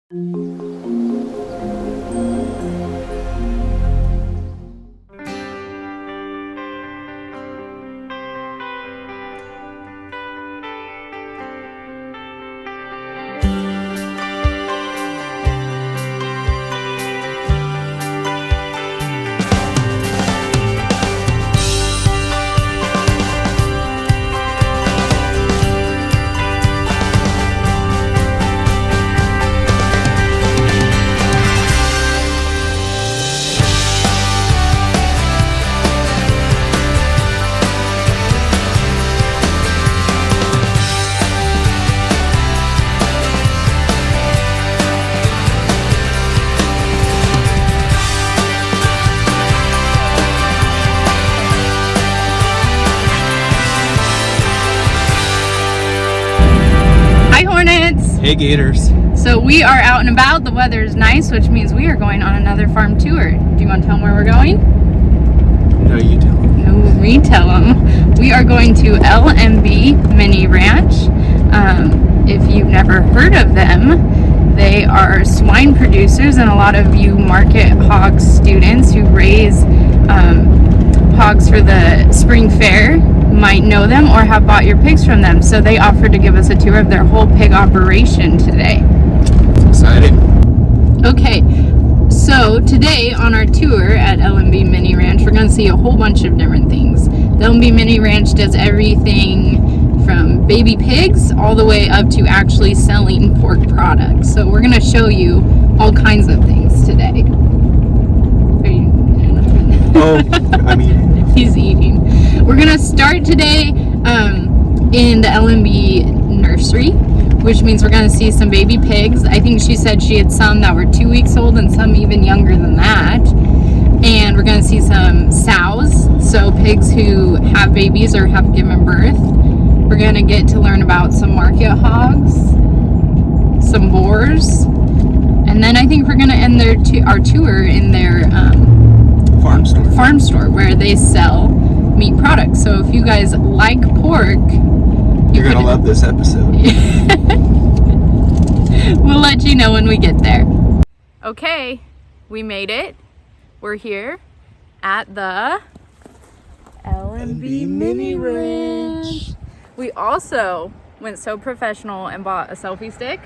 Hey Gators. So we are out and about. The weather is nice, which means we are going on another farm tour. Do you want to tell them where we're going? No, you tell them. No, we tell them. We are going to LMB Mini Ranch. If you've never heard of them, they are swine producers, and a lot of you market hog students who raise hogs for the spring fair might know them or have bought your pigs from them. So they offered to give us a tour of their whole pig operation today. It's exciting. Okay, so today on our tour at LMB Mini Ranch, we're going to see a whole bunch of different things. The LMB Mini Ranch does everything from baby pigs all the way up to actually selling pork products. So we're going to show you all kinds of things today. Are you doing nothing? Oh, I mean... He's eating. We're going to start today in the LMB nursery, which means we're going to see some baby pigs. I think she said she had some that were 2 weeks old and some even younger than that. And we're going to see some sows, so pigs who have babies or have given birth. We're going to get to learn about some market hogs, some boars, and then I think we're going to end our tour in their farm store where they sell meat products. So if you guys like pork, you're gonna love this episode. We'll let you know when we get there. Okay, we made it. We're here at the LMB Mini Ranch. We also went so professional and bought a selfie stick,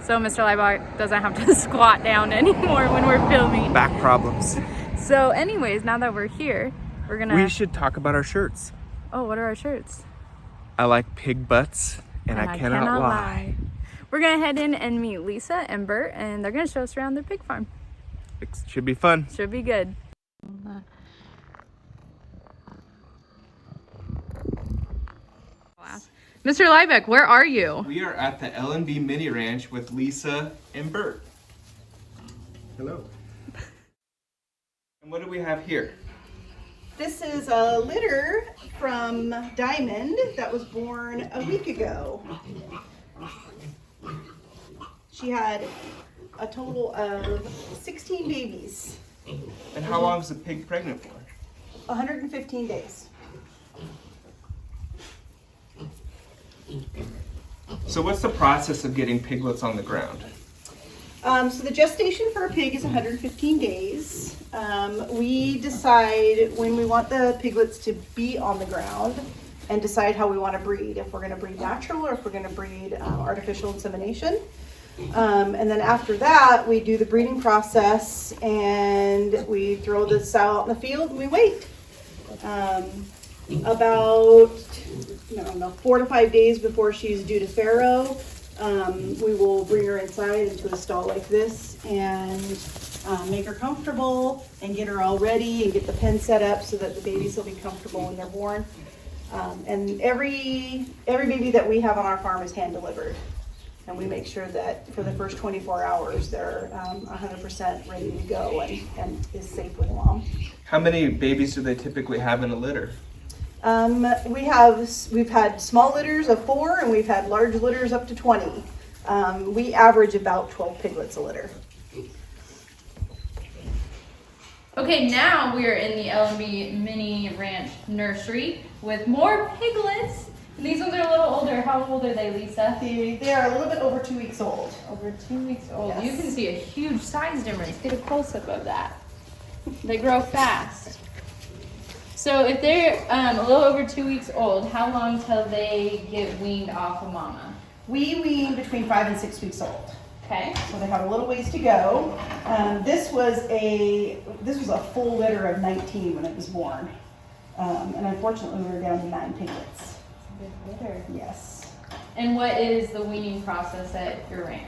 so Mr. Leibach doesn't have to squat down anymore when we're filming. Back problems. So anyways, now that we're here, we should talk about our shirts. Oh, what are our shirts? I like pig butts, and I cannot lie. We're gonna head in and meet Lisa and Bert, and they're gonna show us around their pig farm. It should be fun. Should be good. Mr. Liebeck, where are you? We are at the LMB Mini Ranch with Lisa and Bert. Hello. And what do we have here? This is a litter from Diamond that was born a week ago. She had a total of 16 babies. And how long is the pig pregnant for? 115 days. So what's the process of getting piglets on the ground? So the gestation for a pig is 115 days. We decide when we want the piglets to be on the ground and decide how we want to breed, if we're going to breed natural or if we're going to breed artificial insemination. And then after that, we do the breeding process and we throw the sow out in the field and we wait. About 4 to 5 days before she's due to farrow, we will bring her inside into a stall like this and make her comfortable and get her all ready and get the pen set up so that the babies will be comfortable when they're born. And every baby that we have on our farm is hand delivered. And we make sure that for the first 24 hours, they're 100% ready to go and is safe with mom. How many babies do they typically have in a litter? We've had small litters of 4 and we've had large litters up to 20. We average about 12 piglets a litter. Okay, now we are in the LMB Mini Ranch nursery with more piglets These ones are a little older. How old are they, Lisa? They are a little bit over 2 weeks old. Over 2 weeks old. Yes. You can see a huge size difference. Get a close-up of that. They grow fast. So if they're a little over 2 weeks old, how long till they get weaned off of mama? We wean between 5 and 6 weeks old. Okay. So they have a little ways to go. This was a full litter of 19 when it was born. And unfortunately we were down to 9 piglets. Good litter. Yes. And what is the weaning process at your ranch?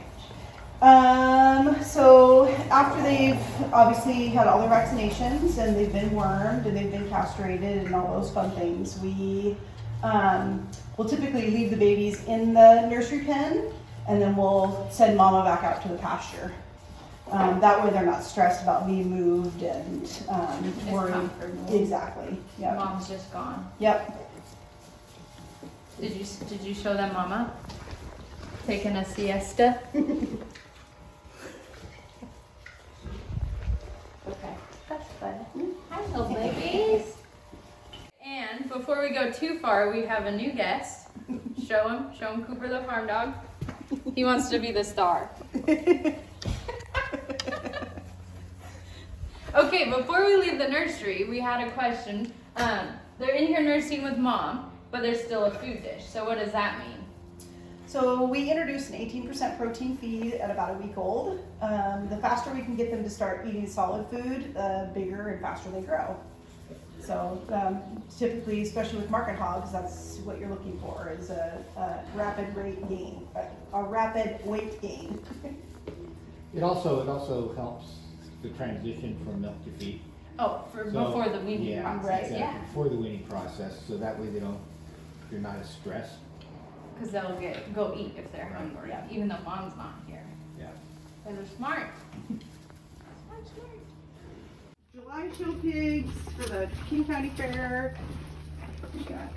So after they've obviously had all their vaccinations and they've been wormed and they've been castrated and all those fun things, we will typically leave the babies in the nursery pen and then we'll send mama back out to the pasture. That way they're not stressed about being moved and worried. Comfortable. Exactly. Yep. Mom's just gone. Yep. Did you show them mama taking a siesta? Okay, that's fun. Hi, little babies. And before we go too far, we have a new guest. Show him Cooper the farm dog. He wants to be the star. Okay, before we leave the nursery, we had a question. They're in here nursing with mom, but there's still a food dish. So what does that mean? So we introduced an 18% protein feed at about a week old. The faster we can get them to start eating solid food, the bigger and faster they grow. So typically, especially with market hogs, that's what you're looking for, is a rapid weight gain. It also helps the transition from milk to feed. Oh, before the weaning process, right, yeah. Before the weaning process, so that way you're not as stressed. Because they'll go eat if they're hungry, Yeah. even though mom's not here. Yeah. They're smart. Smart. July show pigs for the King County Fair. We got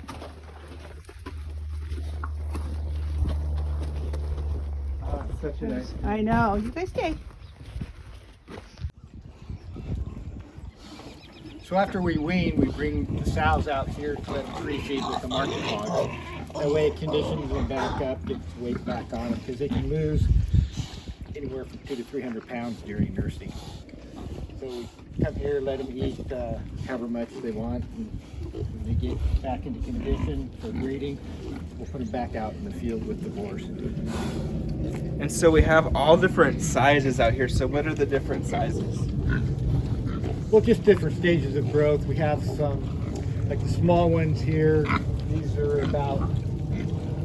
Oh, it's such a nice. I know. You guys stay. So after we wean, we bring the sows out here to let them pre-feed with the market hogs. That way it conditions them back up, gets weight back on them, because they can lose anywhere from 200 to 300 pounds during nursing. So we come here, let them eat however much they want. And when they get back into condition for breeding, we'll put them back out in the field with the boars. And so we have all different sizes out here. So what are the different sizes? Well, just different stages of growth. We have some, like the small ones here. These are about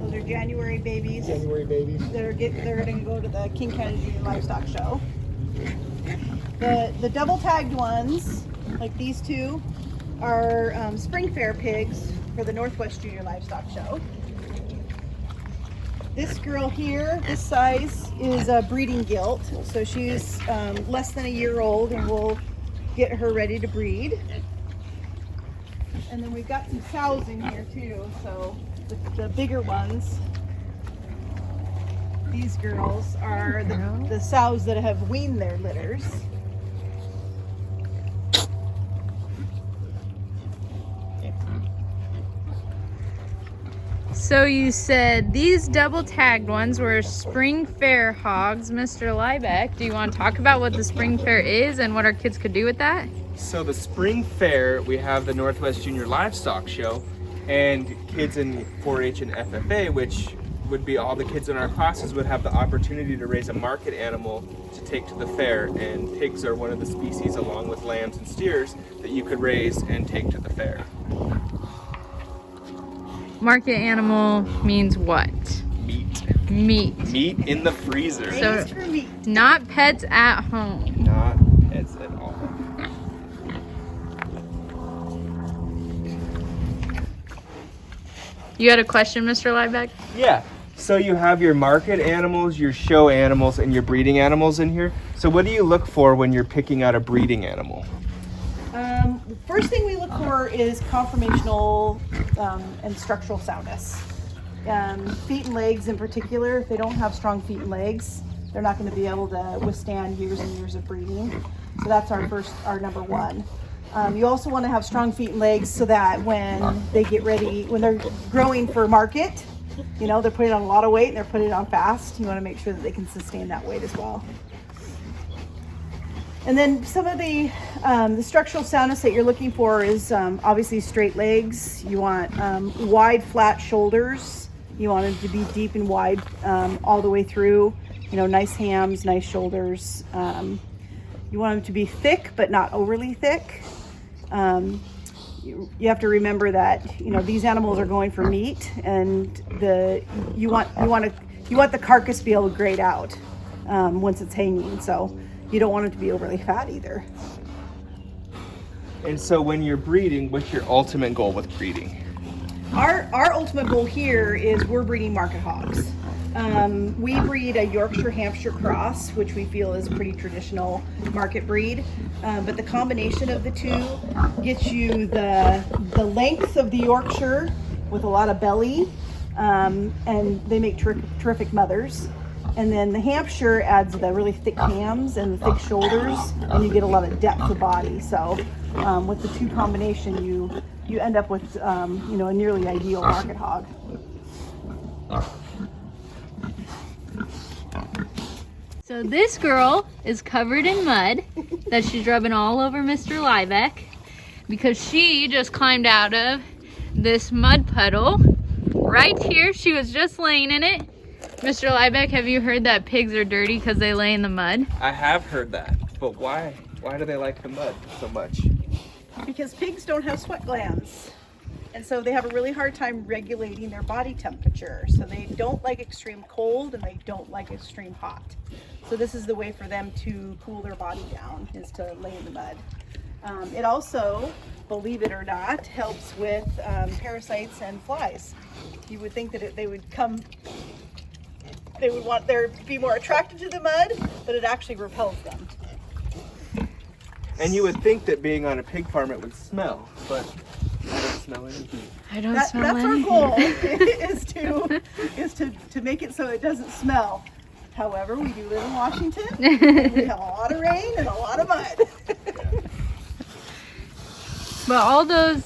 Those are January babies. January babies. They're going to go to the King County Junior Livestock Show. The double tagged ones, like these two, are spring fair pigs for the Northwest Junior Livestock Show. This girl here, this size, is a breeding gilt, so she's less than a year old, and we'll get her ready to breed. And then we've got some sows in here too, so the bigger ones. These girls are the sows that have weaned their litters. So you said these double tagged ones were spring fair hogs, Mr. Liebeck. Do you want to talk about what the spring fair is and what our kids could do with that? So the spring fair, we have the Northwest Junior Livestock Show, and kids in 4-H and FFA, which would be all the kids in our classes, would have the opportunity to raise a market animal to take to the fair. And pigs are one of the species, along with lambs and steers, that you could raise and take to the fair. Market animal means what? Meat. Meat. Meat in the freezer. So- Raised for meat. Not pets at home. Not pets at all. You had a question, Mr. Liebeck? Yeah. So you have your market animals, your show animals, and your breeding animals in here. So what do you look for when you're picking out a breeding animal? First thing we look for is conformational and structural soundness. Feet and legs in particular, if they don't have strong feet and legs, they're not going to be able to withstand years and years of breeding. So that's our number one. You also want to have strong feet and legs so that when they get ready, when they're growing for market, you know, they're putting on a lot of weight and they're putting it on fast. You want to make sure that they can sustain that weight as well. And then some of the structural soundness that you're looking for is obviously straight legs. You want wide, flat shoulders. You want them to be deep and wide all the way through. You know, nice hams, nice shoulders. You want them to be thick, but not overly thick. You have to remember that, you know, these animals are going for meat, and you want the carcass to be able to grade out once it's hanging. So you don't want it to be overly fat either. And so when you're breeding, what's your ultimate goal with breeding? Our ultimate goal here is we're breeding market hogs. We breed a Yorkshire Hampshire cross, which we feel is a pretty traditional market breed. But the combination of the two gets you the length of the Yorkshire with a lot of belly, and they make terrific mothers. And then the Hampshire adds the really thick hams and the thick shoulders, and you get a lot of depth of body. So with the two combination, you end up with you know, a nearly ideal market hog. So this girl is covered in mud that she's rubbing all over Mr. Liebeck because she just climbed out of this mud puddle right here. She was just laying in it. Mr. Liebeck, have you heard that pigs are dirty because they lay in the mud? I have heard that, but why? Why do they like the mud so much? Because pigs don't have sweat glands. And so they have a really hard time regulating their body temperature. So they don't like extreme cold and they don't like extreme hot. So this is the way for them to cool their body down, is to lay in the mud. It also, believe it or not, helps with parasites and flies. You would think that they would be more attracted to the mud, but it actually repels them. And you would think that being on a pig farm it would smell, but I don't smell anything. I don't smell That's anything. our goal, is to make it so it doesn't smell. However, we do live in Washington, and we have a lot of rain and a lot of mud. But all those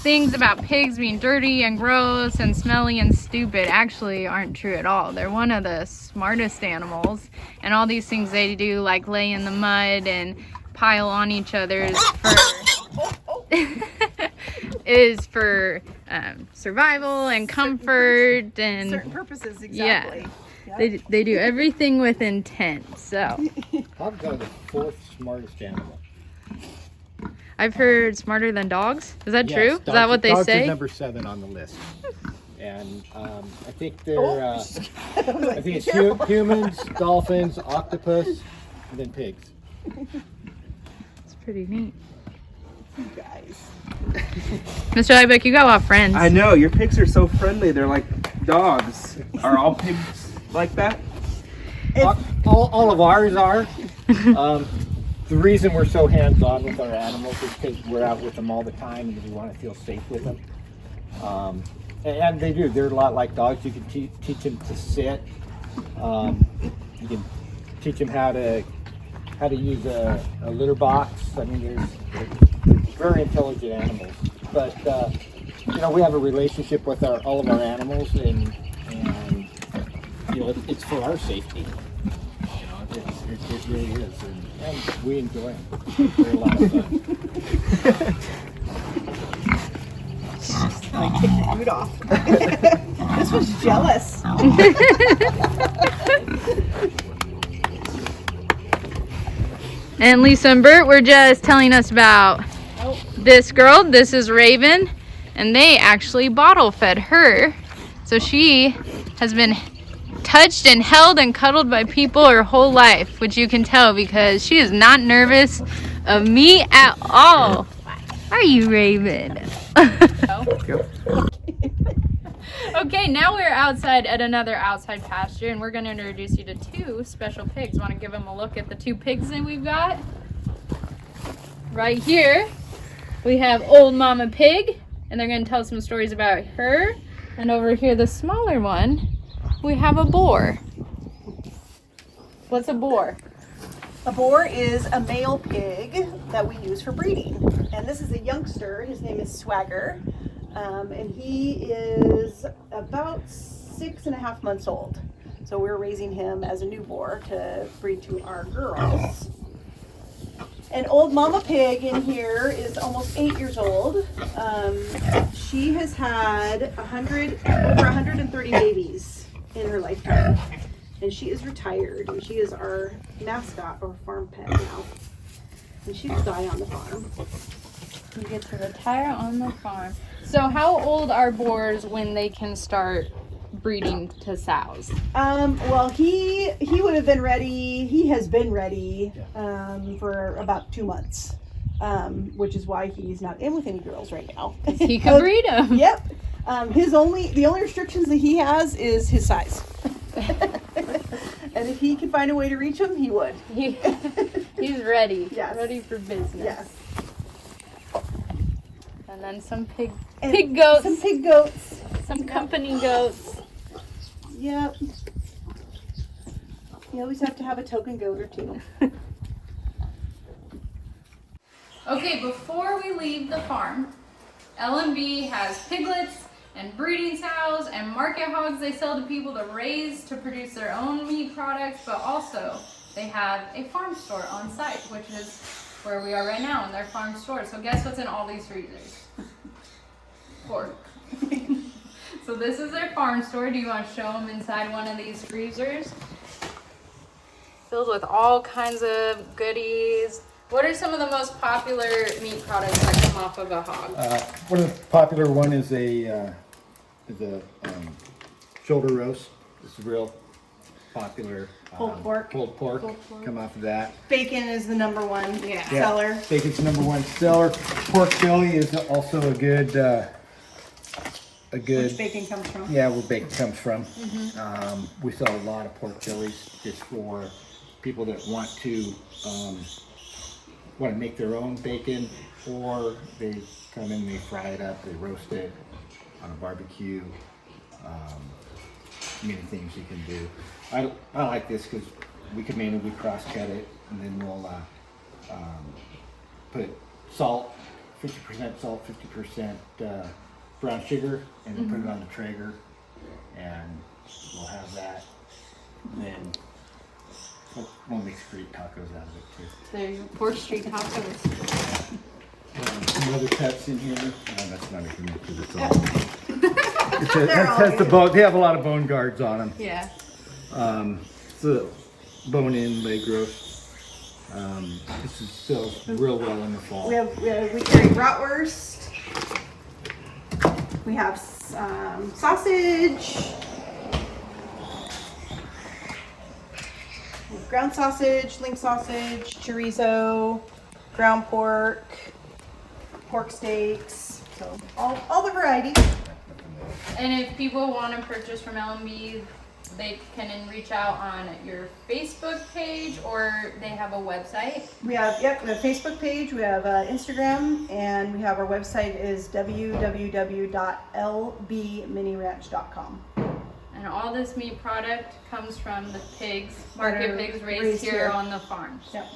things about pigs being dirty and gross and smelly and stupid actually aren't true at all. They're one of the smartest animals, and all these things they do, like lay in the mud and pile on each other, is for survival and comfort and certain purposes, exactly. Yeah. Yep. They do everything with intent. So Hogs are the fourth smartest animal. I've heard smarter than dogs. Is that Yes, true? Is that what they dogs say? are number 7 on the list. And I think they're, Oh. I think it's humans, dolphins, octopus, and then pigs. It's pretty neat. You guys. Mr. Liebeck, you got a lot of friends. I know, your pigs are so friendly. They're like dogs. Are all pigs like that? All of ours are. The reason we're so hands-on with our animals is because we're out with them all the time and we want to feel safe with them. And they do. They're a lot like dogs. You can teach them to sit. You can teach them how to use a litter box. I mean, they're very intelligent animals. But you know, we have a relationship with all of our animals, and you know, it's for our safety. You know, it really is, and we enjoy it. They're a lot of fun. Like, take the boot off. This was jealous. And Lisa and Bert were just telling us about this girl. This is Raven, and they actually bottle fed her. So she has been touched and held and cuddled by people her whole life, which you can tell because she is not nervous of me at all. Are you, Raven? Okay, now we're outside at another outside pasture, and we're going to introduce you to 2 special pigs. Want to give them a look at the 2 pigs that we've got? Right here, we have old Mama Pig, and they're going to tell some stories about her. And over here, the smaller one, we have a boar. What's a boar? A boar is a male pig that we use for breeding. And this is a youngster. His name is Swagger. And he is about 6.5 months old. So we're raising him as a new boar to breed to our girls. An old mama pig in here is almost 8 years old. She has had over 130 babies in her lifetime. And she is retired, and she is our mascot or farm pet now. And she will die on the farm. You get to retire on the farm. So how old are boars when they can start breeding to sows? Well, he would have been ready. He has been ready for about 2 months, which is why he's not in with any girls right now. He could breed them. Yep. The only restrictions that he has is his size. And if he could find a way to reach him, he would. He's ready. Yes. Ready for business. Yes. And then some pig And goats. Some pig goats. Some company goats. Yep. You always have to have a token goat or two. Okay, before we leave the farm, LMB has piglets and breeding sows and market hogs they sell to people to raise to produce their own meat products, but also they have a farm store on site, which is where we are right now in their farm store. So guess what's in all these freezers? Pork. So this is their farm store. Do you want to show them inside one of these freezers? Filled with all kinds of goodies. What are some of the most popular meat products that come off of a hog? One of the popular one is a shoulder roast. It's real popular. Pulled pork. Pulled pork. Come off of that. Bacon is the number one Yeah. seller. Bacon's the #1 seller. Pork belly is also a good. Which bacon comes from. Yeah, where bacon comes from. We sell a lot of pork bellies just for people that want to make their own bacon, or they come in, they fry it up, they roast it on a barbecue. Many things you can do. I like this because we cross cut it, and then we'll put salt, 50% salt, 50% brown sugar, and then put it on the Traeger, and we'll have that. And then we'll make street tacos out of it too. There you go, pork street tacos. Some other cuts in here. No, that's not a good because it's all. They're all Has the bone. They have a lot of bone guards on them. Yeah. So bone-in leg roast. This is still real well in the fall. We carry bratwurst. We have sausage. Ground sausage, link sausage, chorizo, ground pork, pork steaks. So all the variety. And if people want to purchase from LMB, they can reach out on your Facebook page, or they have a website. We have a Facebook page, we have Instagram, and we have our website is www.lbminiranch.com. And all this meat product comes from the market pigs raised here on the farm. Yep.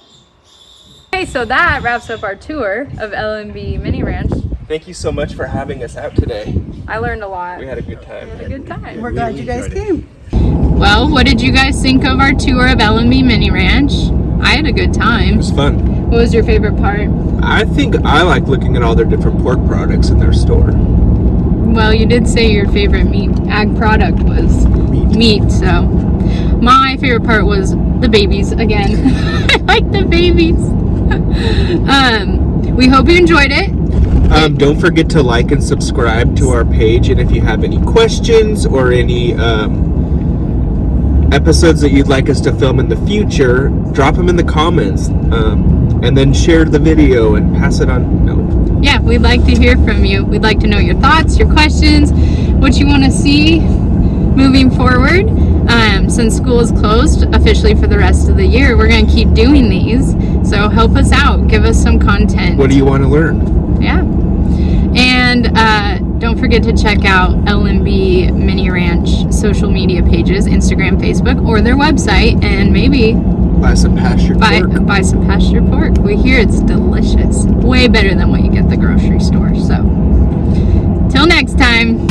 Okay, so that wraps up our tour of LMB Mini Ranch. Thank you so much for having us out today. I learned a lot. We had a good time. Had a good time. We're glad you guys came. Well, what did you guys think of our tour of LMB Mini Ranch? I had a good It time. was fun. What was your favorite part? I think I like looking at all their different pork products in their store. Well, you did say your favorite ag product was meat, so my favorite part was the babies again. I like the babies. We hope you enjoyed it. Don't forget to like and subscribe to our page, and if you have any questions or any episodes that you'd like us to film in the future, drop them in the comments, and then share the video and pass it on. No. Yeah, we'd like to hear from you. We'd like to know your thoughts, your questions, what you want to see moving forward. Since school is closed officially for the rest of the year, we're going to keep doing these. So help us out. Give us some content. What do you want to learn? Yeah. And don't forget to check out LMB Mini Ranch social media pages, Instagram, Facebook, or their website, and maybe Buy some pasture pork. Buy some pasture pork. We hear it's delicious. Way better than what you get at the grocery store. So, till next time.